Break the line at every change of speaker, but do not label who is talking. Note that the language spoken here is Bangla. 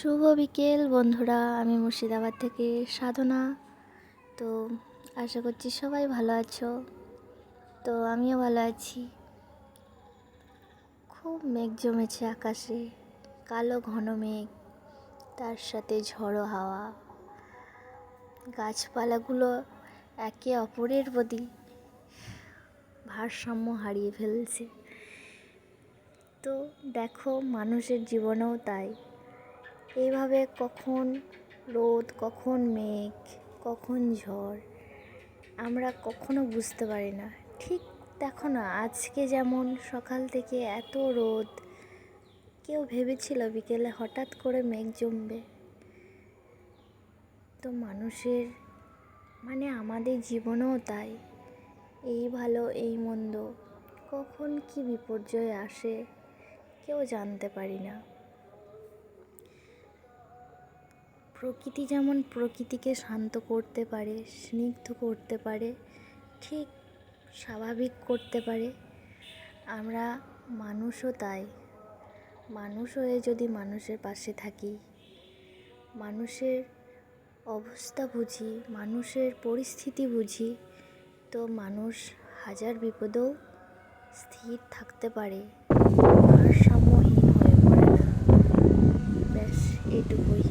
শুভ বিকেল বন্ধুরা, আমি মুর্শিদাবাদ থেকে সাধনা। তো আশা করছি সবাই ভালো আছো। তো আমিও ভালো আছি। খুব মেঘ জমেছে আকাশে, কালো ঘন মেঘ, তার সাথে ঝড়ো হাওয়া। গাছপালাগুলো একে অপরের প্রতি ভারসাম্য হারিয়ে ফেলছে। তো দেখো, মানুষের জীবনেও তাই। এইভাবে কখন রোদ, কখন মেঘ, কখন ঝড়, আমরা কখনো বুঝতে পারি না। ঠিক দেখো না, আজকে যেমন সকাল থেকে এত রোদ, কেউ ভেবেছিল বিকেলে হঠাৎ করে মেঘ জমবে? তো মানুষের আমাদের জীবনেও তাই। এই ভালো এই মন্দ, কখন কি বিপর্যয় আসে কেউ জানতে পারি না। প্রকৃতি যেমন প্রকৃতিকে শান্ত করতে পারে, স্নিগ্ধ করতে পারে, ঠিক স্বাভাবিক করতে পারে। আমরা মানুষও তাই। মানুষ হয়ে যদি মানুষের পাশে থাকি, মানুষের অবস্থা বুঝি, মানুষের পরিস্থিতি বুঝি, তো মানুষ হাজার বিপদেও স্থির থাকতে পারে, ভারসাম্যহীন হয়ে পড়ে না। ব্যাস এটুকুই।